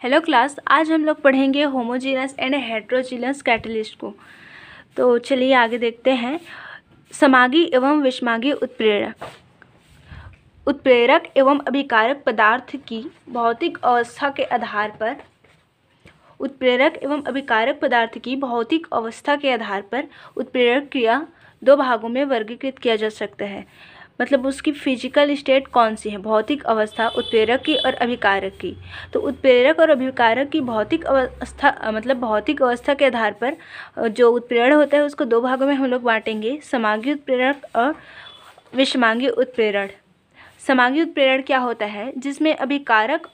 Hello class, आज हम लोग पढ़ेंगे होमोजीनस एंड हेट्रोजीनस कैटलिस्ट को। तो चलिए आगे देखते हैं। समागी एवं विषमागी उत्प्रेरक एवं अभिकारक पदार्थ की भौतिक अवस्था के आधार पर उत्प्रेरक क्रिया दो भागों में वर्गीकृत किया जा सकता है। मतलब उसकी फिजिकल स्टेट कौन सी है, भौतिक अवस्था उत्प्रेरक की और अभिकारक की। तो उत्प्रेरक और अभिकारक की भौतिक अवस्था के आधार पर जो उत्प्रेरण होता है उसको दो भागों में हम लोग बांटेंगे, समागी उत्प्रेरक और विषमांगी उत्प्रेरण। समागी उत्प्रेरण क्या होता है, जिसमें अभिकारक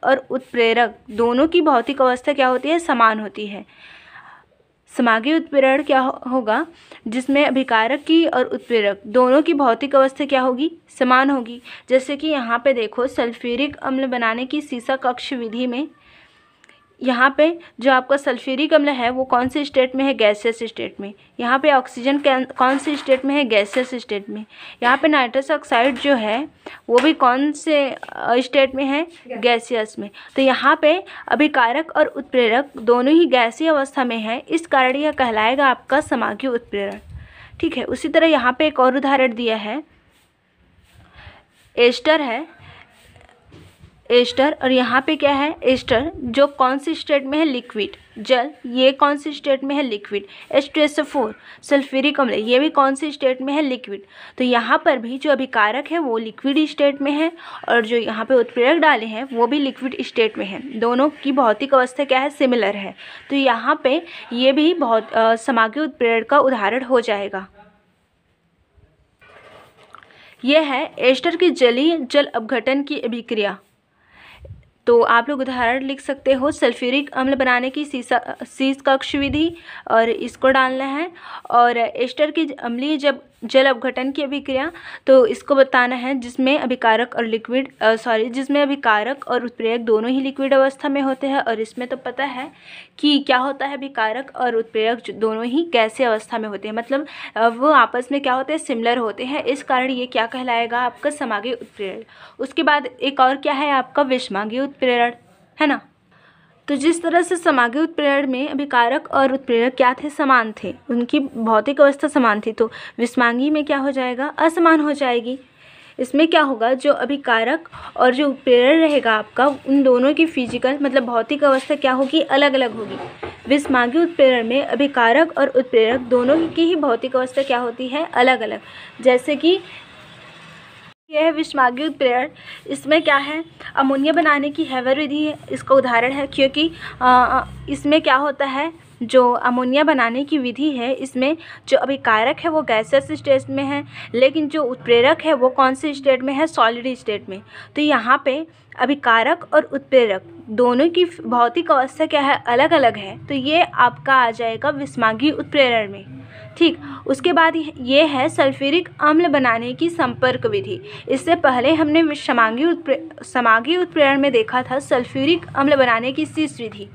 और उत्प्रेरक दोनों की भौतिक अवस्था क्या होती है, समान होती है। समागी उत्प्रेरण क्या होगा, जिसमें अभिकारक की और उत्प्रेरक दोनों की भौतिक अवस्था क्या होगी, समान होगी। जैसे कि यहाँ पे देखो, सल्फ्यूरिक अम्ल बनाने की सीसा कक्ष विधि में यहाँ पे जो आपका सल्फ्यूरिक अम्ल है वो कौन से स्टेट में है, गैसियस स्टेट में। यहाँ पे ऑक्सीजन कौन से स्टेट में है, गैसियस स्टेट में। यहाँ पे नाइट्रस ऑक्साइड जो है वो भी कौन से स्टेट में है, गैसियस में। तो यहाँ पे अभिकारक और उत्प्रेरक दोनों ही गैसीय अवस्था में है, इस कारण यह कहलाएगा आपका समागी उत्प्रेरण। ठीक है। उसी तरह यहाँ पे एक और उदाहरण दिया है, एस्टर है, एस्टर, और यहाँ पे क्या है, एस्टर जो कौन सी स्टेट में है, लिक्विड। जल, ये कौन सी स्टेट में है, लिक्विड। H2SO4 सल्फ्यूरिक अम्ल, ये भी कौन सी स्टेट में है, लिक्विड। तो यहाँ पर भी जो अभिकारक है वो लिक्विड स्टेट में है और जो यहाँ पे उत्प्रेरक डाले हैं वो भी लिक्विड स्टेट में है। दोनों की भौतिक अवस्था क्या है, सिमिलर है। तो यहाँ पे ये भी समागी उत्प्रेरण का उदाहरण हो जाएगा। यह है एस्टर की जलीय जल अपघटन की अभिक्रिया। तो आप लोग उदाहरण लिख सकते हो, सल्फ्यूरिक अम्ल बनाने की शीश कक्ष विधि, और इसको डालना है। और एस्टर की अम्लीय जब जल अपघटन की अभिक्रिया, तो इसको बताना है जिसमें अभिकारक और उत्प्रेरक दोनों ही लिक्विड अवस्था में होते हैं। और इसमें तो पता है कि क्या होता है, अभिकारक और उत्प्रेरक दोनों ही गैसीय अवस्था में होते हैं। मतलब वो आपस में क्या होते हैं, सिमिलर होते हैं। इस कारण ये क्या कहलाएगा, आपका समागी उत्प्रेरण। उसके बाद एक और क्या है, आपका विषमांगी उत्प्रेरण, है ना। तो जिस तरह से समागी उत्प्रेरण में अभिकारक और उत्प्रेरक क्या थे, समान थे, उनकी भौतिक अवस्था समान थी, तो विषमांगी में क्या हो जाएगा, असमान हो जाएगी। इसमें क्या होगा, जो अभिकारक और जो उत्प्रेरण रहेगा आपका, उन दोनों की फिजिकल मतलब भौतिक अवस्था क्या होगी, अलग अलग होगी। विषमांगी उत्प्रेरण में अभिकारक और उत्प्रेरक दोनों की ही भौतिक अवस्था क्या होती है, अलग अलग। जैसे कि यह है विषमांगी उत्प्रेरण, इसमें क्या है, अमोनिया बनाने की हैवर विधि है, इसका उदाहरण है। क्योंकि इसमें क्या होता है, जो अमोनिया बनाने की विधि है, इसमें जो अभिकारक है वो गैसियस स्टेट में है, लेकिन जो उत्प्रेरक है वो कौन से स्टेट में है, सॉलिड स्टेट में। तो यहाँ पे अभिकारक और उत्प्रेरक दोनों की भौतिक अवस्था क्या है, अलग अलग है। तो ये आपका आ जाएगा विषमांगी उत्प्रेरण में। ठीक। उसके बाद ये है सल्फ्यूरिक अम्ल बनाने की संपर्क विधि। इससे पहले हमने समागी उत्प्रेरण में देखा था सल्फ्यूरिक अम्ल बनाने की शीश विधि।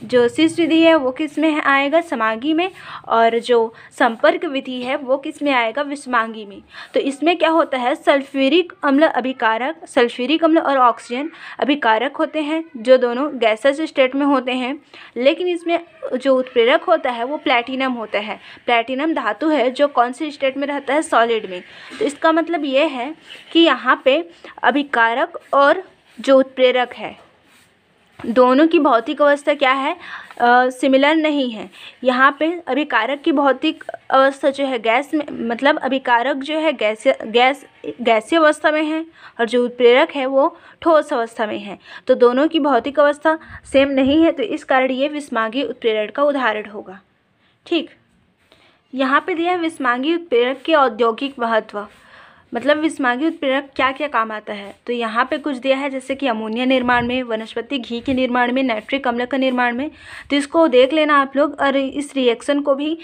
जो शीश विधि है वो किस में आएगा, समागी में, और जो संपर्क विधि है वो किस में आएगा, विषमांगी में। तो इसमें क्या होता है, सल्फ्यूरिक अम्ल अभिकारक, सल्फ्यूरिक अम्ल और ऑक्सीजन अभिकारक होते हैं, जो दोनों गैसेस स्टेट में होते हैं। लेकिन इसमें जो उत्प्रेरक होता है वो प्लैटिनम होता है। प्लैटिनम धातु है जो कौन से स्टेट में रहता है, सॉलिड में। तो इसका मतलब ये है कि यहाँ पे अभिकारक और जो उत्प्रेरक है दोनों की भौतिक अवस्था क्या है, सिमिलर नहीं है। यहाँ पे अभिकारक की भौतिक अवस्था जो है गैस में, मतलब अभिकारक जो है गैसीय अवस्था में है, और जो उत्प्रेरक है वो ठोस अवस्था में है। तो दोनों की भौतिक अवस्था सेम नहीं है, तो इस कारण ये विषमांगी उत्प्रेरण का उदाहरण होगा। ठीक। यहाँ पे दिया है विषमांगी उत्प्रेरक के औद्योगिक महत्व, मतलब विषमांगी उत्प्रेरक क्या क्या काम आता है। तो यहाँ पे कुछ दिया है, जैसे कि अमोनिया निर्माण में, वनस्पति घी के निर्माण में, नाइट्रिक अम्ल का निर्माण में। तो इसको देख लेना आप लोग, और इस रिएक्शन को भी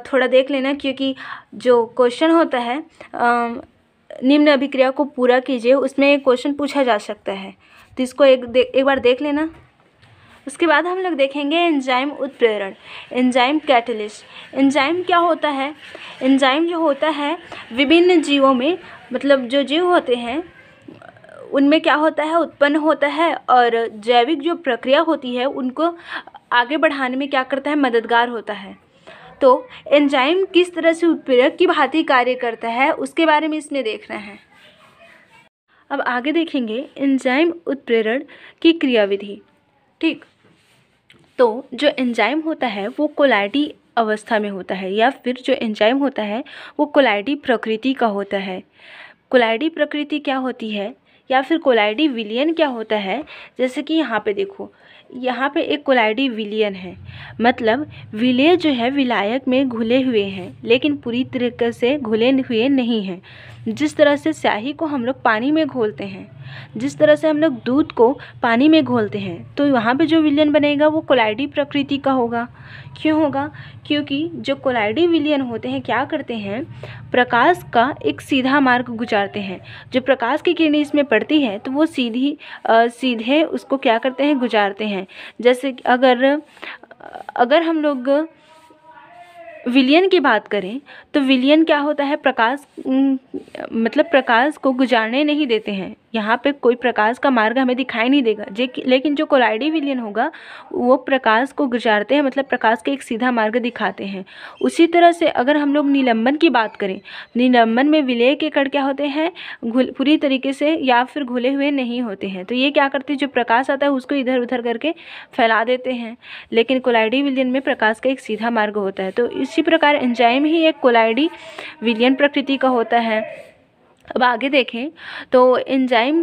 थोड़ा देख लेना, क्योंकि जो क्वेश्चन होता है निम्न अभिक्रिया को पूरा कीजिए, उसमें क्वेश्चन पूछा जा सकता है। तो इसको एक बार देख लेना। उसके बाद हम लोग देखेंगे एंजाइम उत्प्रेरण, एंजाइम कैटलिस्ट। एंजाइम क्या होता है, एंजाइम जो होता है विभिन्न जीवों में, मतलब जो जीव होते हैं उनमें क्या होता है, उत्पन्न होता है और जैविक जो प्रक्रिया होती है उनको आगे बढ़ाने में क्या करता है, मददगार होता है। तो एंजाइम किस तरह से उत्प्रेरक की भांति कार्य करता है उसके बारे में इसमें देखना है। अब आगे देखेंगे एंजाइम उत्प्रेरण की क्रियाविधि। ठीक, तो जो एंजाइम होता है वो कोलाइडी अवस्था में होता है, या फिर जो एंजाइम होता है वो कोलाइडी प्रकृति का होता है। कोलाइडी प्रकृति क्या होती है, या फिर कोलाइडी विलयन क्या होता है, जैसे कि यहाँ पे देखो, यहाँ पे एक कोलाइडी विलयन है, मतलब विलय जो है विलायक में घुले हुए हैं लेकिन पूरी तरीके से घुले हुए नहीं हैं। जिस तरह से स्याही को हम लोग पानी में घोलते हैं, जिस तरह से हम लोग दूध को पानी में घोलते हैं, तो वहाँ पे जो विलयन बनेगा वो कोलाइडी प्रकृति का होगा। क्यों होगा, क्योंकि जो कोलाइडी विलयन होते हैं क्या करते हैं, प्रकाश का एक सीधा मार्ग गुजारते हैं। जो प्रकाश की किरणें इसमें पड़ती है तो वो सीधे उसको क्या करते हैं, गुजारते हैं। जैसे अगर हम लोग विलयन की बात करें तो विलयन क्या होता है, मतलब प्रकाश को गुजारने नहीं देते हैं। यहाँ पे कोई प्रकाश का मार्ग हमें दिखाई नहीं देगा, लेकिन जो कोलाइडी विलयन होगा वो प्रकाश को गुजारते हैं, मतलब प्रकाश के एक सीधा मार्ग दिखाते हैं। उसी तरह से अगर हम लोग निलंबन की बात करें, निलंबन में विलय के कण क्या होते हैं, पूरी तरीके से या फिर घुले हुए नहीं होते हैं। तो ये क्या करते हैं, जो प्रकाश आता है उसको इधर उधर करके फैला देते हैं, लेकिन कोलाइडी विलयन में प्रकाश का एक सीधा मार्ग होता है। तो इसी प्रकार एंजाइम ही एक कोलाइडी विलयन प्रकृति का होता है। अब आगे देखें तो एंजाइम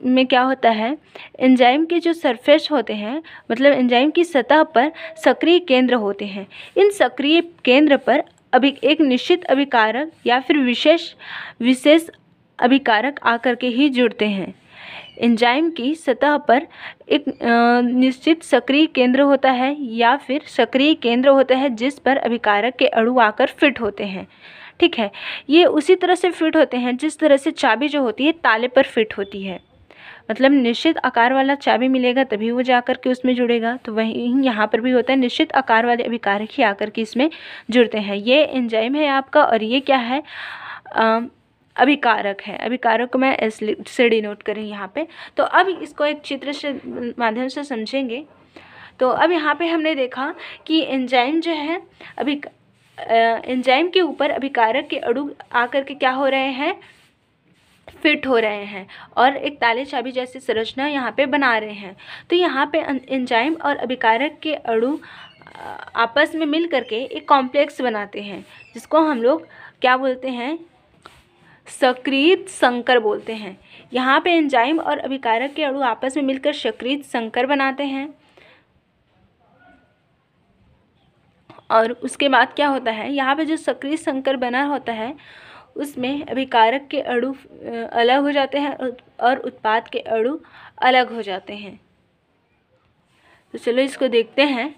में क्या होता है, एंजाइम के जो सरफेस होते हैं, मतलब एंजाइम की सतह पर सक्रिय केंद्र होते हैं। इन सक्रिय केंद्र पर एक निश्चित अभिकारक या फिर विशेष अभिकारक आकर के ही जुड़ते हैं। एंजाइम की सतह पर एक निश्चित सक्रिय केंद्र होता है या फिर सक्रिय केंद्र होता है जिस पर अभिकारक के अणु आकर फिट होते हैं। ठीक है, ये उसी तरह से फिट होते हैं जिस तरह से चाबी जो होती है ताले पर फिट होती है। मतलब निश्चित आकार वाला चाबी मिलेगा तभी वो जाकर के उसमें जुड़ेगा। तो वहीं यहाँ पर भी होता है, निश्चित आकार वाले अभिकारक ही आकर के इसमें जुड़ते हैं। ये एंजाइम है आपका, और ये क्या है, अभिकारक है। अभिकारक को मैं एस से डिनोट करें यहाँ पे। तो अब इसको एक चित्र से माध्यम से समझेंगे। तो अब यहाँ पे हमने देखा कि एंजाइम जो है एंजाइम के ऊपर अभिकारक के अणु आकर के क्या हो रहे हैं, फिट हो रहे हैं और एक ताले चाबी जैसी संरचना यहाँ पे बना रहे हैं। तो यहाँ पे एंजाइम और अभिकारक के अणु आपस में मिल करके एक कॉम्प्लेक्स बनाते हैं, जिसको हम लोग क्या बोलते हैं, सक्रिय संकर बोलते हैं। यहाँ पे एंजाइम और अभिकारक के अणु आपस में मिलकर सक्रिय संकर बनाते हैं। और उसके बाद क्या होता है, यहाँ पे जो सक्रिय संकर बना होता है उसमें अभिकारक के अणु अलग हो जाते हैं और उत्पाद के अणु अलग हो जाते हैं। तो चलो इसको देखते हैं।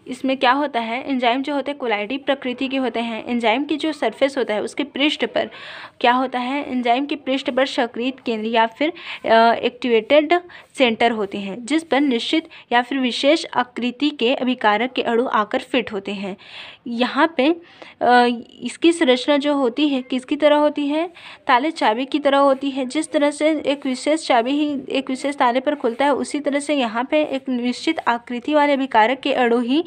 इसमें क्या होता है, एंजाइम जो होते हैं कोलाइडी प्रकृति के होते हैं। एंजाइम की जो सरफेस होता है उसके पृष्ठ पर क्या होता है, एंजाइम के पृष्ठ पर सक्रिय केंद्र या फिर एक्टिवेटेड सेंटर होते हैं, जिस पर निश्चित या फिर विशेष आकृति के अभिकारक के अणु आकर फिट होते हैं। यहाँ पे इसकी संरचना जो होती है किसकी तरह होती है, ताले चाबी की तरह होती है। जिस तरह से एक विशेष चाबी ही एक विशेष ताले पर खुलता है, उसी तरह से यहाँ पे एक निश्चित आकृति वाले अभिकारक के अणु ही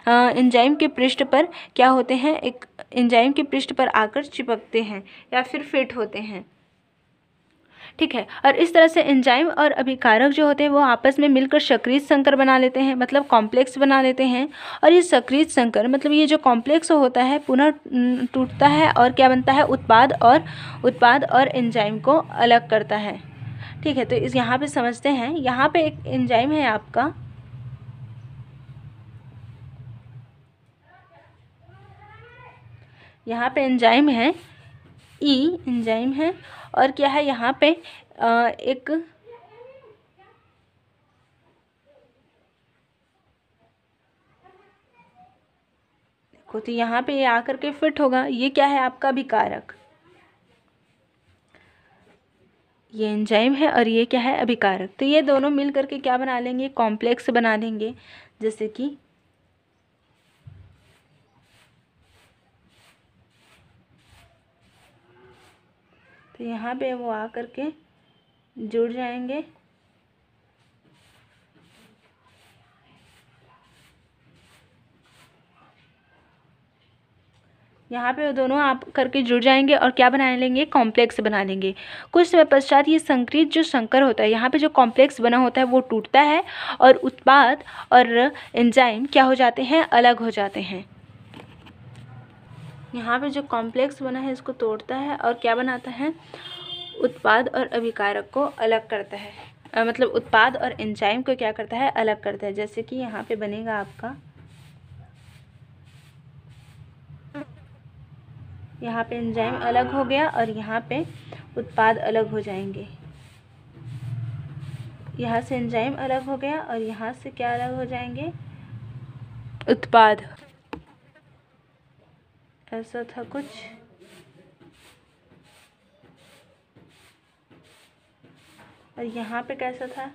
एंजाइम के पृष्ठ पर क्या होते हैं, एक एंजाइम के पृष्ठ पर आकर चिपकते हैं या फिर फिट होते हैं। ठीक है, और इस तरह से एंजाइम और अभिकारक जो होते हैं वो आपस में मिलकर सक्रिय संकर बना लेते हैं, मतलब कॉम्प्लेक्स बना लेते हैं। और ये सक्रिय संकर मतलब ये जो कॉम्प्लेक्स होता है पुनः टूटता है और क्या बनता है, उत्पाद और एंजाइम को अलग करता है। ठीक है, तो इस यहाँ पे समझते हैं। यहाँ पे एक एंजाइम है आपका, यहाँ पे एंजाइम है एंजाइम है, और क्या है यहाँ पे एक देखो, तो यहाँ पे ये आकर के फिट होगा। ये क्या है आपका अभिकारक, ये एंजाइम है और ये क्या है अभिकारक। तो ये दोनों मिल करके क्या बना लेंगे, कॉम्प्लेक्स बना देंगे। जैसे कि तो यहाँ पे वो आ करके जुड़ जाएंगे। यहाँ पे वो दोनों आप करके जुड़ जाएंगे और क्या बना लेंगे, कॉम्प्लेक्स बना लेंगे। कुछ समय पश्चात ये संक्रित जो संकर होता है, यहाँ पे जो कॉम्प्लेक्स बना होता है वो टूटता है और उत्पाद और एंजाइम क्या हो जाते हैं, अलग हो जाते हैं। यहाँ पे जो कॉम्प्लेक्स बना है इसको तोड़ता है और क्या बनाता है, उत्पाद और अभिकारक को अलग करता है। मतलब उत्पाद और एंजाइम को क्या करता है, अलग करता है। जैसे कि यहाँ पे बनेगा आपका, यहाँ पे एंजाइम अलग हो गया और यहाँ पे उत्पाद अलग हो जाएंगे। यहाँ से एंजाइम अलग हो गया और यहाँ से क्या अलग हो जाएंगे, उत्पाद। ऐसा था कुछ। और यहाँ पे कैसा था,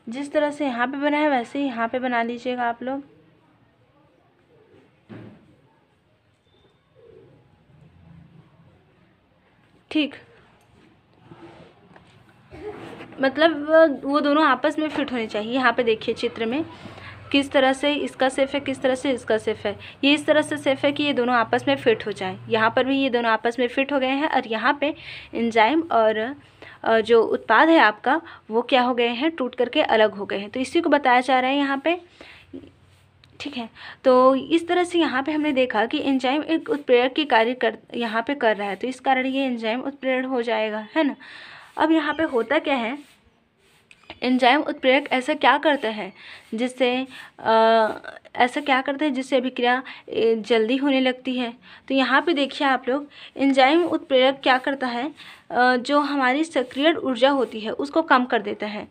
जिस तरह से यहाँ पे बना है वैसे ही यहाँ पे बना लीजिएगा आप लोग। ठीक, मतलब वो दोनों आपस में फिट होने चाहिए। यहाँ पे देखिए चित्र में किस तरह से इसका सेफ है, किस तरह से इसका सेफ है। ये इस तरह से सेफ है कि ये दोनों आपस में फिट हो जाए। यहाँ पर भी ये दोनों आपस में फिट हो गए हैं और यहाँ पे एंजाइम और जो उत्पाद है आपका वो क्या हो गए हैं, टूट करके अलग हो गए हैं। तो इसी को बताया जा रहा है यहाँ पे। ठीक है, तो इस तरह से यहाँ पे हमने देखा कि एंजाइम एक उत्प्रेरक की कार्य यहाँ पे कर रहा है, तो इस कारण ये एंजाइम उत्प्रेरक हो जाएगा, है ना। अब यहाँ पे होता क्या है, एंजाइम उत्प्रेरक ऐसा क्या करता है जिससे अभिक्रिया जल्दी होने लगती है। तो यहाँ पे देखिए आप लोग, एंजाइम उत्प्रेरक क्या करता है, जो हमारी सक्रिय ऊर्जा होती है उसको कम कर देता है।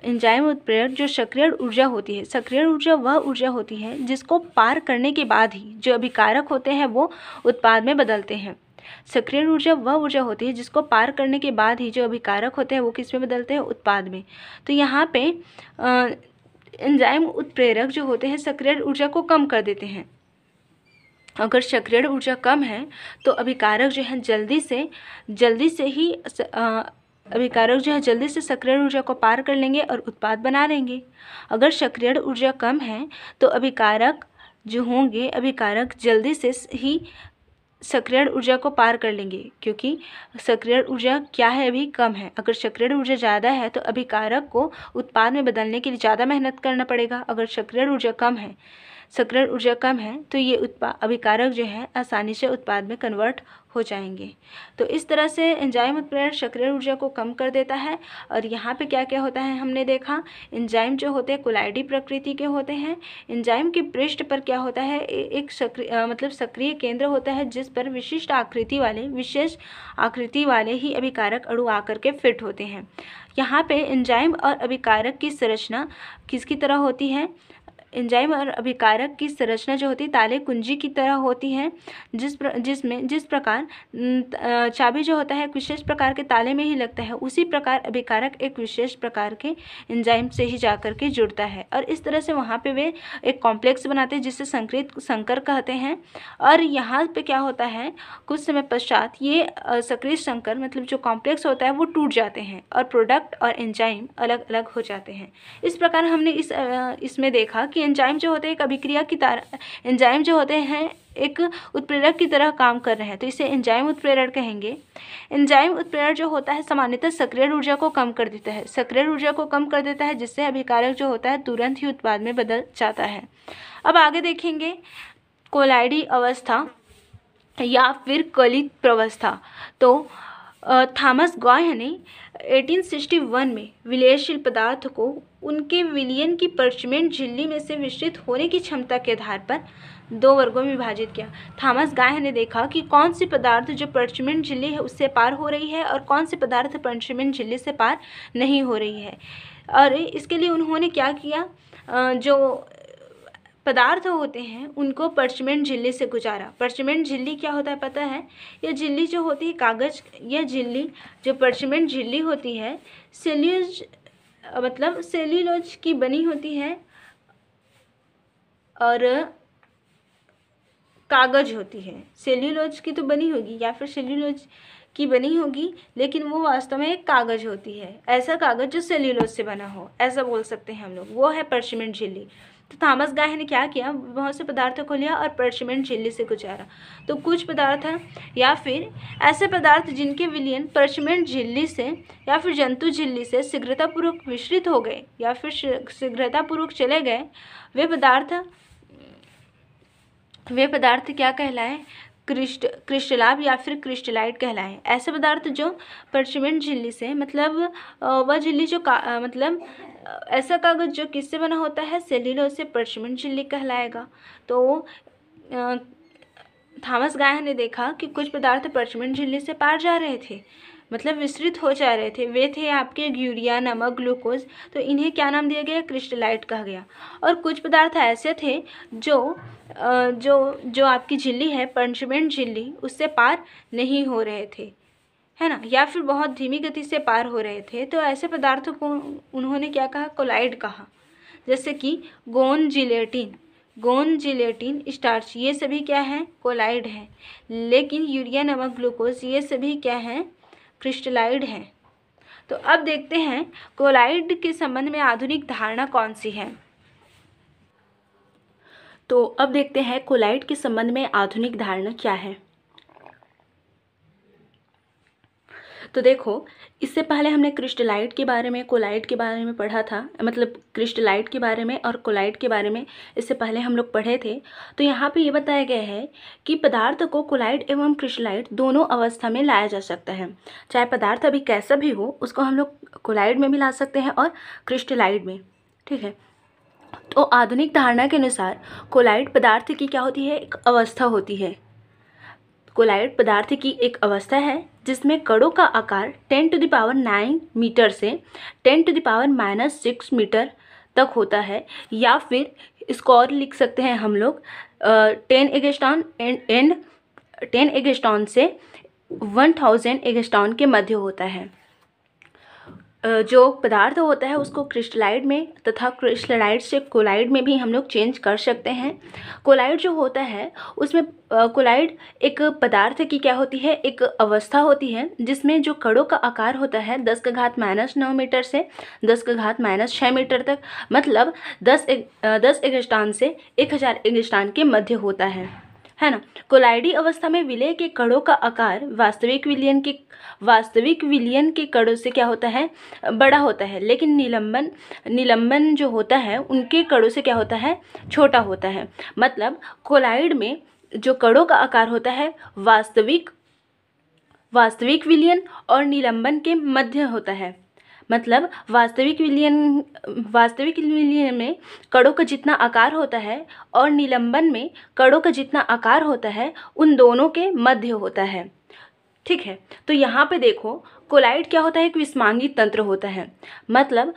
एंजाइम उत्प्रेरक जो सक्रिय ऊर्जा होती है, सक्रिय ऊर्जा वह ऊर्जा होती है जिसको पार करने के बाद ही जो अभिकारक होते हैं वो उत्पाद में बदलते हैं। सक्रिय ऊर्जा वह ऊर्जा होती है जिसको पार करने के बाद ही जो अभिकारक होते हैं वो किस में बदलते हैं, उत्पाद में। तो यहाँ पे एंजाइम उत्प्रेरक जो होते हैं सक्रिय ऊर्जा को कम कर देते हैं। अगर सक्रिय ऊर्जा कम है तो अभिकारक जो है जल्दी से अभिकारक जो है जल्दी से सक्रिय ऊर्जा को पार कर लेंगे और उत्पाद बना लेंगे। अगर सक्रिय ऊर्जा कम है तो अभिकारक जो होंगे, अभिकारक जल्दी से ही सक्रिय ऊर्जा को पार कर लेंगे, क्योंकि सक्रिय ऊर्जा क्या है, अभी कम है। अगर सक्रिय ऊर्जा ज़्यादा है तो अभिकारक को उत्पाद में बदलने के लिए ज़्यादा मेहनत करना पड़ेगा। अगर सक्रिय ऊर्जा कम है तो ये अभिकारक जो है आसानी से उत्पाद में कन्वर्ट हो जाएंगे। तो इस तरह से एंजाइम उत्प्रेरक सक्रिय ऊर्जा को कम कर देता है। और यहाँ पे क्या क्या होता है हमने देखा, एंजाइम जो होते हैं कोलाइडी प्रकृति के होते हैं। एंजाइम के पृष्ठ पर क्या होता है, एक सक्रिय केंद्र होता है जिस पर विशेष आकृति वाले ही अभिकारक अणु आकर के फिट होते हैं। यहाँ पे एंजाइम और अभिकारक की संरचना किसकी तरह होती है, एंजाइम और अभिकारक की संरचना जो होती है ताले कुंजी की तरह होती है, जिस प्रकार चाबी जो होता है एक विशेष प्रकार के ताले में ही लगता है, उसी प्रकार अभिकारक एक विशेष प्रकार के एंजाइम से ही जाकर के जुड़ता है। और इस तरह से वहाँ पे वे एक कॉम्प्लेक्स बनाते हैं जिससे संकर कहते हैं। और यहाँ पे क्या होता है, कुछ समय पश्चात ये सक्रिय संकर मतलब जो कॉम्प्लेक्स होता है वो टूट जाते हैं और प्रोडक्ट और एंजाइम अलग अलग हो जाते हैं। इस प्रकार हमने इसमें देखा कि एंजाइम जो होते हैं एक अभिक्रिया की तरह, एंजाइम जो होते हैं एक उत्प्रेरक की तरह काम कर रहे हैं, तो इसे एंजाइम उत्प्रेरक कहेंगे। एंजाइम उत्प्रेरक जो होता है सामान्यतः सक्रिय ऊर्जा को कम कर देता है, सक्रिय ऊर्जा को कम कर देता है, जिससे अभिकारक जो होता है तुरंत ही उत्पाद में बदल जाता है। अब आगे देखेंगे कोलाइडी अवस्था या फिर कलित प्रवस्था। तो थॉमस गॉय ने 1861 में विलयशील पदार्थ को उनके विलयन की पर्चमेंट झिल्ली में से विस्तृत होने की क्षमता के आधार पर 2 वर्गों में विभाजित किया। थॉमस गॉय ने देखा कि कौन सी पदार्थ जो पर्चमेंट झिल्ली है उससे पार हो रही है और कौन सी पदार्थ पर्चमेंट झिल्ली से पार नहीं हो रही है। और इसके लिए उन्होंने क्या किया, जो पदार्थ होते हैं उनको पर्चमेंट झिल्ली से गुजारा। पर्चमेंट झिल्ली क्या होता है पता है, यह झिल्ली जो होती है कागज़, यह झिल्ली जो पर्चमेंट झिल्ली होती है सेल्यूलोज की बनी होती है और कागज होती है। सेल्यूलोज की तो बनी होगी या फिर सेल्यूलोज की बनी होगी, लेकिन वो वास्तव में एक कागज होती है, ऐसा कागज जो सेल्यूलोज से बना हो, ऐसा बोल सकते हैं हम लोग, वो है परचमेंट झिल्ली। तो थॉमस गाय ने क्या किया, बहुत से पदार्थों को लिया और परचमेंट झिल्ली से गुजारा। तो कुछ पदार्थ या फिर ऐसे पदार्थ जिनके विलयन परचमेंट झिल्ली से या फिर जंतु झिल्ली से शीघ्रतापूर्वक मिश्रित हो गए या फिर शीघ्रतापूर्वक चले गए, वे पदार्थ क्या कहलाए, क्रिस्टलाभ या फिर क्रिस्टलाइट कहलाए। ऐसे पदार्थ जो परचमेंट झिल्ली से, मतलब वह झिल्ली जो ऐसा कागज जो किससे बना होता है, सेल्यूलोज से, परचमेंट झिल्ली कहलाएगा। तो थॉमस गाय ने देखा कि कुछ पदार्थ परचमेंट झिल्ली से पार जा रहे थे, मतलब विस्तृत हो जा रहे थे। वे थे आपके यूरिया, नमक, ग्लूकोज। तो इन्हें क्या नाम दिया गया, क्रिस्टलाइट कहा गया। और कुछ पदार्थ ऐसे थे जो आपकी झिल्ली है, परचमेंट झिल्ली, उससे पार नहीं हो रहे थे, है ना, या फिर बहुत धीमी गति से पार हो रहे थे। तो ऐसे पदार्थों को उन्होंने क्या कहा, कोलाइड कहा। जैसे कि गोंद, जिलेटिन, स्टार्च, ये सभी क्या हैं, कोलाइड हैं। लेकिन यूरिया, नमक, ग्लूकोज, ये सभी क्या हैं, क्रिस्टलाइड हैं। तो अब देखते हैं कोलाइड के संबंध में आधुनिक धारणा कौन सी है। तो अब देखते हैं कोलाइड के संबंध में आधुनिक धारणा क्या है। तो देखो, इससे पहले हमने क्रिस्टलाइट के बारे में, कोलाइड के बारे में पढ़ा था, मतलब क्रिस्टलाइट के बारे में और कोलाइड के बारे में इससे पहले हम लोग पढ़े थे। तो यहाँ पे ये बताया गया है कि पदार्थ को कोलाइड एवं क्रिस्टलाइट दोनों अवस्था में लाया जा सकता है। चाहे पदार्थ अभी कैसा भी हो, उसको हम लोग कोलाइड में भी ला सकते हैं और क्रिस्टलाइड में, ठीक है। तो आधुनिक धारणा के अनुसार कोलाइड पदार्थ की क्या होती है, एक अवस्था होती है। कोलाइड पदार्थ की एक अवस्था है जिसमें कणों का आकार 10⁹ मीटर से 10⁻⁻6 मीटर तक होता है, या फिर इसको और लिख सकते हैं हम लोग 10 एंगस्ट्रॉन से 1000 एंगस्ट्रॉन के मध्य होता है। जो पदार्थ होता है उसको क्रिस्टलाइड में तथा क्रिस्टलाइड से कोलाइड में भी हम लोग चेंज कर सकते हैं। कोलाइड जो होता है उसमें कोलाइड एक पदार्थ की क्या होती है, एक अवस्था होती है जिसमें जो कणों का आकार होता है 10⁻⁹ मीटर से 10⁻⁶ मीटर तक, मतलब 10 एंगस्ट्रॉन से 1000 एंगस्ट्रॉन के मध्य होता है ना। कोलाइडी अवस्था में विलय के कणों का आकार वास्तविक विलयन के कणों से क्या होता है, बड़ा होता है, लेकिन निलंबन जो होता है उनके कणों से क्या होता है, छोटा होता है। मतलब कोलाइड में जो कणों का आकार होता है वास्तविक विलयन और निलंबन के मध्य होता है। मतलब वास्तविक विलयन में कणों का जितना आकार होता है और निलंबन में कणों का जितना आकार होता है उन दोनों के मध्य होता है, ठीक है। तो यहाँ पे देखो, कोलाइड क्या होता है, एक विस्मांगी तंत्र होता है। मतलब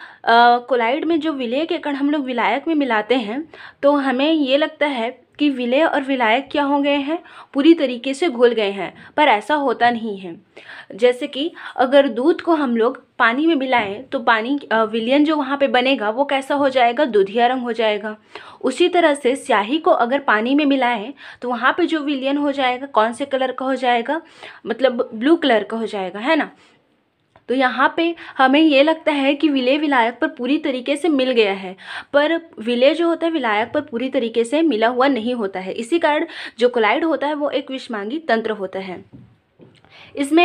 कोलाइड में जो विलय के कण हम लोग विलायक में मिलाते हैं तो हमें ये लगता है कि विलय और विलायक क्या हो गए हैं, पूरी तरीके से घुल गए हैं, पर ऐसा होता नहीं है। जैसे कि अगर दूध को हम लोग पानी में मिलाएं तो पानी विलयन जो वहाँ पे बनेगा वो कैसा हो जाएगा, दूधिया रंग हो जाएगा। उसी तरह से स्याही को अगर पानी में मिलाएं तो वहाँ पे जो विलयन हो जाएगा कौन से कलर का हो जाएगा, मतलब ब्लू कलर का हो जाएगा, है ना। तो यहाँ पे हमें ये लगता है कि विलय विलायक पर पूरी तरीके से मिल गया है, पर विलय जो होता है विलायक पर पूरी तरीके से मिला हुआ नहीं होता है। इसी कारण जो कोलाइड होता है वो एक विस्मांगी तंत्र होता है। इसमें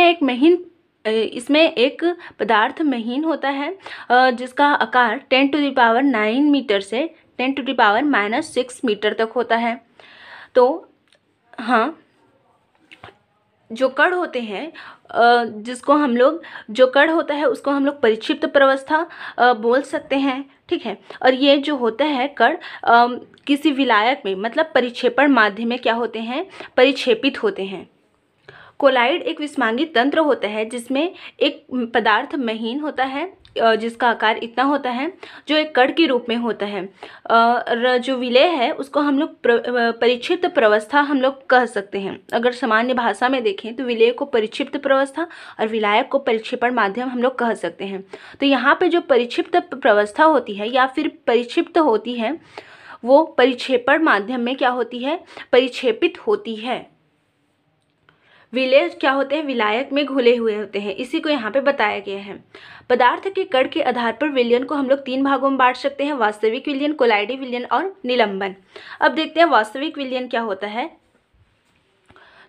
एक पदार्थ महीन होता है जिसका आकार 10⁹ मीटर से 10⁻⁻6 मीटर तक होता है। तो हाँ, जो कण होते हैं जो कण होता है उसको हम लोग परिक्षिप्त प्रवस्था बोल सकते हैं, ठीक है। और ये जो होता है कण किसी विलायक में, मतलब परिक्षेपण माध्यम में क्या होते हैं, परिक्षेपित होते हैं। कोलाइड एक विस्मांगी तंत्र होता है जिसमें एक पदार्थ महीन होता है जिसका आकार इतना होता है, जो एक कण के रूप में होता है। जो विलय है उसको हम लोग परिक्षिप्त प्रवस्था हम लोग कह सकते हैं। अगर सामान्य भाषा में देखें तो विलय को परिक्षिप्त प्रवस्था और विलायक को परिक्षेपण माध्यम हम लोग कह सकते हैं। तो यहाँ पे जो परिक्षिप्त प्रवस्था होती है या फिर परिक्षिप्त होती है वो परिक्षेपण माध्यम में क्या होती है, परिक्षेपित होती है। विलेय क्या होते हैं, विलायक में घुले हुए होते हैं, इसी को यहाँ पे बताया गया है। पदार्थ के कण के आधार पर विलयन को हम लोग 3 भागों में बांट सकते हैं, वास्तविक विलयन, कोलाइडी विलयन और निलंबन। अब देखते हैं वास्तविक विलयन क्या होता है।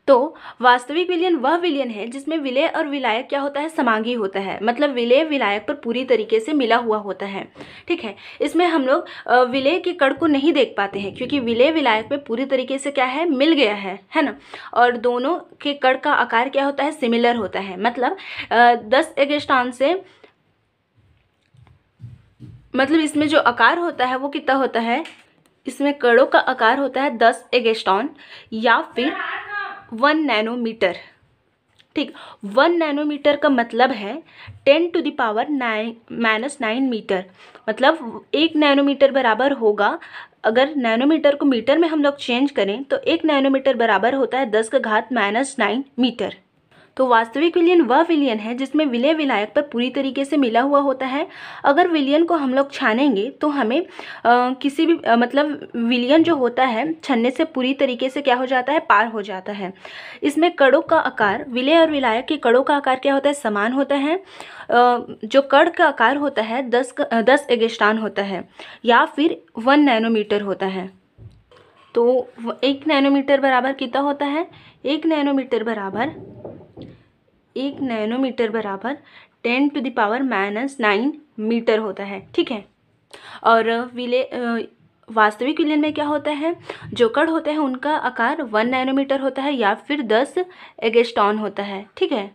तो वास्तविक विलयन वह विलयन है जिसमें विलेय और विलायक क्या होता है, समांगी होता है, मतलब विलेय विलायक पर पूरी तरीके से मिला हुआ होता है। ठीक है, इसमें हम लोग विलेय के कण को नहीं देख पाते हैं क्योंकि विलेय विलायक में पूरी तरीके से क्या है, मिल गया है ना। और दोनों के कण का आकार क्या होता है, सिमिलर होता है, मतलब 10 एगस्ट्रॉन से, मतलब इसमें जो आकार होता है वो कितना होता है, इसमें कणों का आकार होता है 10 एगस्ट्रॉन या फिर 1 नैनोमीटर। ठीक, 1 नैनोमीटर का मतलब है 10⁻⁹ मीटर, मतलब 1 नैनोमीटर बराबर होगा, अगर नैनोमीटर को मीटर में हम लोग चेंज करें तो 1 नैनोमीटर बराबर होता है 10⁻⁹ मीटर। तो वास्तविक विलयन वह विलयन है जिसमें विलेय विलायक पर पूरी तरीके से मिला हुआ होता है। अगर विलयन को हम लोग छानेंगे तो हमें किसी भी मतलब विलयन जो होता है छानने से पूरी तरीके से क्या हो जाता है, पार हो जाता है। इसमें कणों का आकार, विलेय और विलायक के कणों का आकार क्या होता है, समान होता है। जो कण का आकार होता है 10 एगस्ट्रॉन होता है या फिर 1 नैनोमीटर होता है। तो 1 नैनोमीटर बराबर कितना होता है, 1 नैनोमीटर बराबर 10⁻⁹ मीटर होता है। ठीक है, और वास्तविक विलयन में क्या होता है, जो कण होते हैं उनका आकार 1 नैनोमीटर होता है या फिर 10 एगस्ट्रॉन होता है। ठीक है,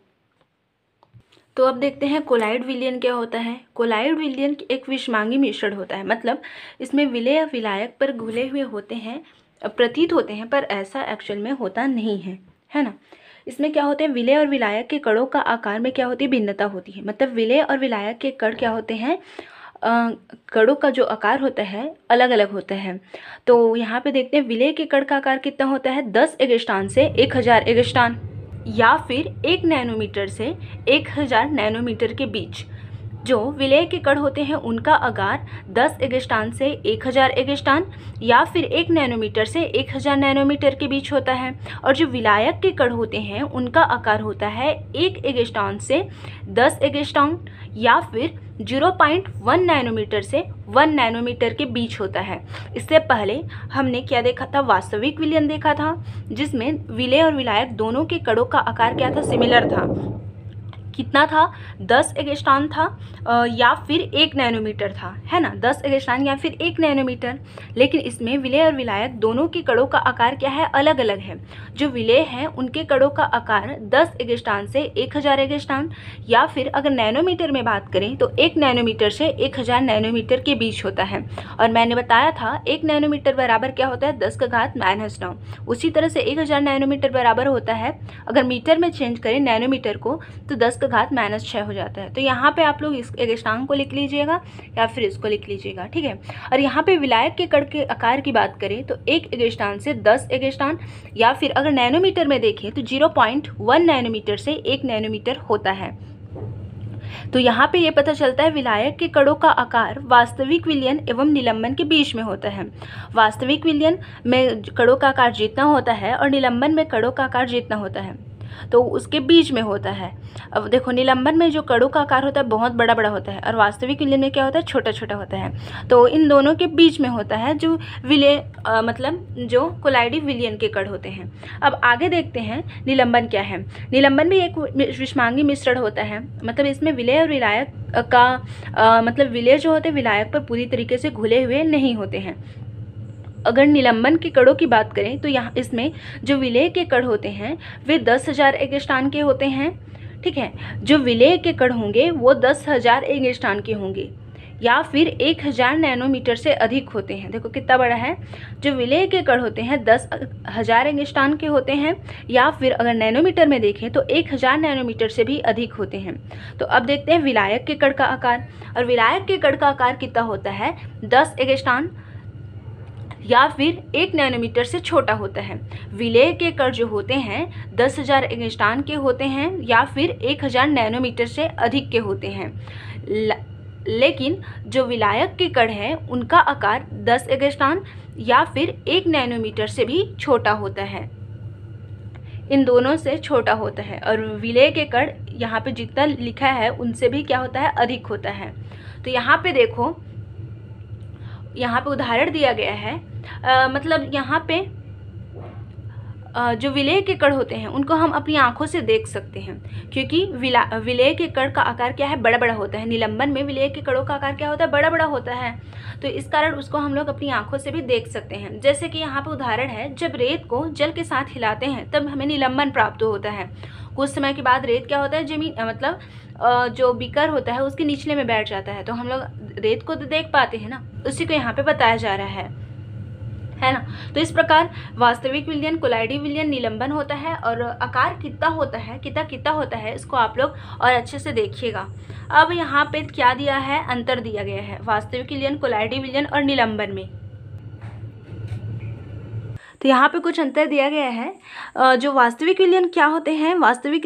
तो अब देखते हैं कोलाइड विलयन क्या होता है। कोलाइड विलयन एक विषमांगी मिश्रण होता है, मतलब इसमें विलेय या विलायक पर घुले हुए होते हैं, प्रतीत होते हैं, पर ऐसा एक्चुअल में होता नहीं है ना। इसमें क्या होते हैं, विलेय और विलायक के कणों का आकार में क्या होती है, भिन्नता होती है, मतलब विलेय और विलायक के कण क्या होते हैं, कणों का जो आकार होता है अलग अलग होता है। तो यहाँ पे देखते हैं विलेय के कण का आकार कितना होता है, 10 एगस्ट्रॉन से 1000 एगस्ट्रॉन या फिर 1 नैनोमीटर से 1000 नैनोमीटर के बीच। जो विलेय के कण होते हैं उनका आकार 10 एगस्ट्रॉन से 1000 एगस्ट्रॉन या फिर 1 नैनोमीटर से 1000 नैनोमीटर के बीच होता है। और जो विलायक के कण होते हैं उनका आकार होता है 1 एगस्ट्रॉन से 10 एगस्ट्रॉन या फिर 0.1 नैनोमीटर से 1 नैनोमीटर के बीच होता है। इससे पहले हमने क्या देखा था, वास्तविक विलयन देखा था, जिसमें विलेय और विलायक दोनों के कणों का आकार क्या था, सिमिलर था। कितना था, 10 एगस्ट्रॉन था या फिर 1 नैनोमीटर था, है ना, 10 एगस्ट्रॉन या फिर 1 नैनोमीटर। लेकिन इसमें विलेय और विलायक दोनों के कणों का आकार क्या है, अलग अलग है। जो विलेय हैं उनके कणों का आकार 10 एगस्ट्रॉन से 1000 एगस्ट्रॉन या फिर अगर नैनोमीटर में बात करें तो 1 नैनोमीटर से 1000 नैनोमीटर के बीच होता है। और मैंने बताया था 1 नैनोमीटर बराबर क्या होता है, 10⁻⁹ उसी तरह से 1000 नैनोमीटर बराबर होता है, अगर मीटर में चेंज करें नैनोमीटर को तो 10⁻⁻6 हो जाता है। तो यहाँ पे आप लोग इस एगस्ट्रॉन को लिख लीजिएगा या फिर इसको लिख लीजिएगा। ठीक है, और यहाँ पे विलायक के कण के आकार की बात करें तो 1 एगस्ट्रॉन से 10 एगस्ट्रॉन या फिर अगर नैनोमीटर में देखें तो 0.1 नैनोमीटर से 1 नैनोमीटर होता है। तो यहाँ पे ये पता चलता है विलायक के कणों का आकार वास्तविक विलयन एवं निलंबन के बीच में होता है। वास्तविक विलयन में कणों का आकार जितना होता है और निलंबन में कणों का आकार जितना होता है तो उसके बीच में होता है। अब देखो, निलंबन में जो कणों का आकार होता है बहुत बड़ा बड़ा होता है और वास्तविक विलयन में क्या होता है, छोटा छोटा होता है। तो इन दोनों के बीच में होता है जो विलेय मतलब जो कोलाइडी विलयन के कण होते हैं। अब आगे देखते हैं निलंबन क्या है। निलंबन भी एक विषमांगी मिश्रण होता है, मतलब इसमें विलेय और विलायक का मतलब विलेय जो होते हैं विलायक पर पूरी तरीके से घुले हुए नहीं होते हैं। अगर निलंबन के कणों की बात करें तो यहाँ इसमें जो विलेय के कण होते हैं वे 10,000 एगस्ट्रॉन के होते हैं। ठीक है, जो विलेय के कण होंगे वो 10,000 एगस्ट्रॉन के होंगे या फिर 1000 नैनोमीटर से अधिक होते हैं। देखो कितना बड़ा है। जो विलेय के कण होते हैं 10,000 एगस्ट्रॉन के होते हैं या फिर अगर नैनोमीटर में देखें तो 1000 नैनोमीटर से भी अधिक होते हैं। तो अब देखते हैं विलायक के कण का आकार। और विलायक के कण का आकार कितना होता है, 10 एगस्ट्रॉन या फिर 1 नैनोमीटर से छोटा होता है। विलेय के कण जो होते हैं 10,000 एगस्ट्रॉन के होते हैं या फिर 1000 नैनोमीटर से अधिक के होते हैं। लेकिन जो विलायक के कण हैं उनका आकार 10 एगस्ट्रॉन या फिर 1 नैनोमीटर से भी छोटा होता है, इन दोनों से छोटा होता है। और विलेय के कण यहाँ पे जितना लिखा है उनसे भी क्या होता है, अधिक होता है। तो यहाँ पे देखो, यहाँ पे उदाहरण दिया गया है, मतलब यहाँ पे जो विलेय के कण होते हैं उनको हम अपनी आंखों से देख सकते हैं, क्योंकि विलेय के कण का आकार क्या है, बड़ा बड़ा होता है। निलंबन में विलेय के कणों का आकार क्या होता है, बड़ा बड़ा होता है। तो इस कारण उसको हम लोग अपनी आंखों से भी देख सकते हैं। जैसे कि यहाँ पे उदाहरण है, जब रेत को जल के साथ हिलाते हैं तब हमें निलंबन प्राप्त होता है। कुछ समय के बाद रेत क्या होता है, जमीन मतलब जो बीकर होता है उसके निचले में बैठ जाता है, तो हम लोग रेत को तो देख पाते हैं ना, उसी को यहाँ पे बताया जा रहा है ना। तो इस प्रकार वास्तविक विलयन, कोलाइडी विलयन, निलंबन होता है। और आकार कितना होता है, कितना होता है, इसको आप लोग और अच्छे से देखिएगा। अब यहाँ पे क्या दिया है, अंतर दिया गया है वास्तविक विलयन, कोलाइडी विलयन और निलंबन में। तो यहाँ पे कुछ अंतर दिया गया है। जो वास्तविक विलयन क्या होते हैं, वास्तविक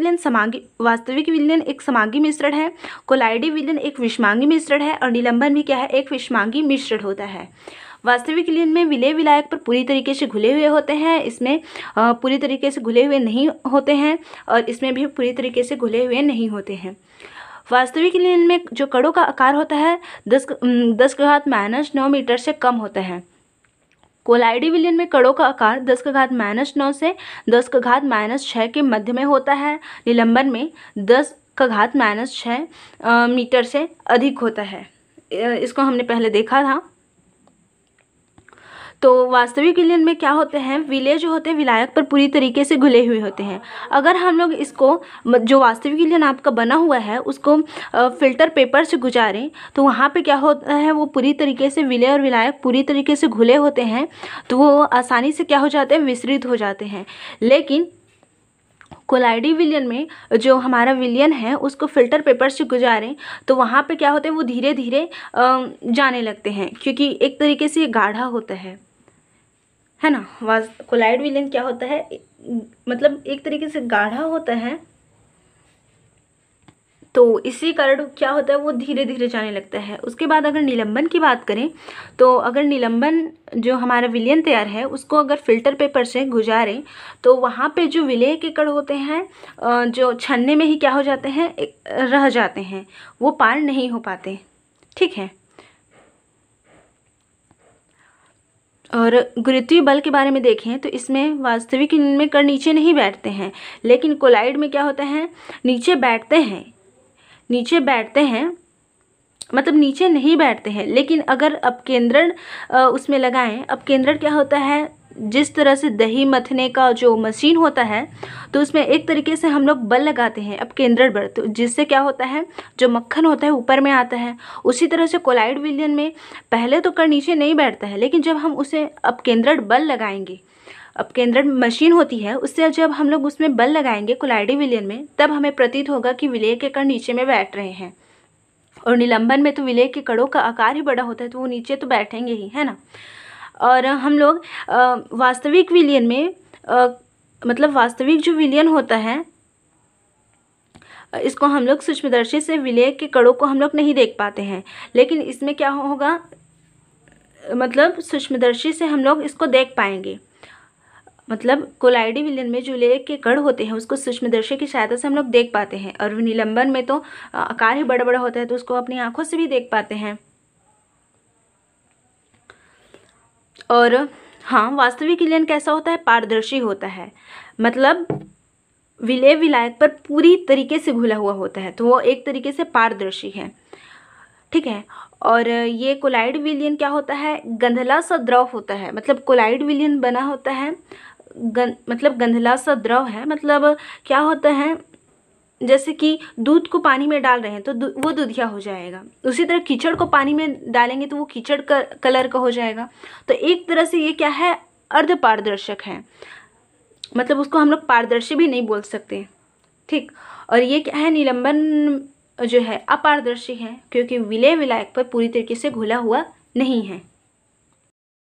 विलयन एक समांगी मिश्रण है, कोलाइडी विलयन एक विषमांगी मिश्रण है, और निलंबन भी क्या है, एक विषमांगी मिश्रण होता है। वास्तविक विलयन में विलेय विलायक पर पूरी तरीके से घुले हुए होते हैं, इसमें पूरी तरीके से घुले हुए नहीं होते हैं, और इसमें भी पूरी तरीके से घुले हुए नहीं होते हैं। वास्तविक विलयन में जो कणों का आकार होता है 10⁻⁻9 मीटर से कम होता है। कोलाइडी विलयन में कणों का आकार 10⁻⁹ से 10⁻⁻6 के मध्य में होता है। निलंबन में 10⁻⁻6 मीटर से अधिक होता है। इसको हमने पहले देखा था। तो वास्तविक विलयन में क्या होते हैं, विलेय जो होते हैं विलायक पर पूरी तरीके से घुले हुए होते हैं। अगर हम लोग इसको, जो वास्तविक विलयन आपका बना हुआ है, उसको फिल्टर पेपर से गुजारें तो वहाँ पे क्या होता है, वो पूरी तरीके से विलेय और विलायक पूरी तरीके से घुले होते हैं, तो वो आसानी से क्या हो जाते हैं, विसरित हो जाते हैं। लेकिन कोलाइडी विलयन में जो हमारा विलयन है उसको फिल्टर पेपर से गुजारें तो वहाँ पे क्या होता है, वो धीरे धीरे जाने लगते हैं, क्योंकि एक तरीके से ये गाढ़ा होता है ना। कोलाइड विलयन क्या होता है, मतलब एक तरीके से गाढ़ा होता है, तो इसी कारण क्या होता है, वो धीरे धीरे जाने लगता है। उसके बाद अगर निलंबन की बात करें तो अगर निलंबन जो हमारा विलयन तैयार है उसको अगर फिल्टर पेपर से गुजारें तो वहाँ पे जो विलेय के कण होते हैं जो छन्ने में ही क्या हो जाते हैं, रह जाते हैं, वो पार नहीं हो पाते। ठीक है। और गुरुत्वीय बल के बारे में देखें तो इसमें वास्तविक में कण नीचे नहीं बैठते हैं, लेकिन कोलाइड में क्या होता है, नीचे बैठते हैं, मतलब नीचे नहीं बैठते हैं। लेकिन अगर अपकेंद्रण उसमें लगाएं, अपकेंद्रण क्या होता है, जिस तरह से दही मथने का जो मशीन होता है तो उसमें एक तरीके से हम लोग बल लगाते हैं, अपकेंद्रण बल, तो जिससे क्या होता है, जो मक्खन होता है ऊपर में आता है। उसी तरह से कोलाइड विलयन में पहले तो कण नीचे नहीं बैठता है, लेकिन जब हम उसे अपकेंद्रण बल लगाएंगे, अपकेंद्रण मशीन होती है, उससे जब हम लोग उसमें बल लगाएंगे कोलाइडी विलयन में, तब हमें प्रतीत होगा कि विलेय के कण नीचे में बैठ रहे हैं। और निलंबन में तो विलेय के कणों का आकार ही बड़ा होता है, तो वो नीचे तो बैठेंगे ही, है ना। और हम लोग वास्तविक विलयन में मतलब वास्तविक जो विलयन होता है इसको हम लोग सूक्ष्मदर्शी से विलेय के कणों को हम लोग नहीं देख पाते हैं, लेकिन इसमें क्या होगा, मतलब सूक्ष्मदर्शी से हम लोग इसको देख पाएंगे। मतलब कोलाइडी विलयन में जो विलेय के कण होते हैं उसको सूक्ष्मदर्शी की सहायता से हम लोग देख पाते हैं, और निलंबन में तो आकार ही बड़ा बड़ा होता है, तो उसको अपनी आंखों से भी देख पाते हैं। और हाँ, वास्तविक विलयन कैसा होता है, पारदर्शी होता है, मतलब विलेय विलायक पर पूरी तरीके से घुला हुआ होता है, तो वो एक तरीके से पारदर्शी है। ठीक है। और ये कोलाइड विलयन क्या होता है, गंधला सा द्रव होता है, मतलब कोलाइड विलयन बना होता है मतलब गंधला सा द्रव है, मतलब क्या होता है, जैसे कि दूध को पानी में डाल रहे हैं तो वो दूधिया हो जाएगा, उसी तरह कीचड़ को पानी में डालेंगे तो वो कीचड़ का कलर का हो जाएगा। तो एक तरह से ये क्या है, अर्ध पारदर्शक है, मतलब उसको हम लोग पारदर्शी भी नहीं बोल सकते। ठीक। और ये क्या है, निलंबन जो है अपारदर्शी है, क्योंकि विलेय विलायक पर पूरी तरीके से घुला हुआ नहीं है।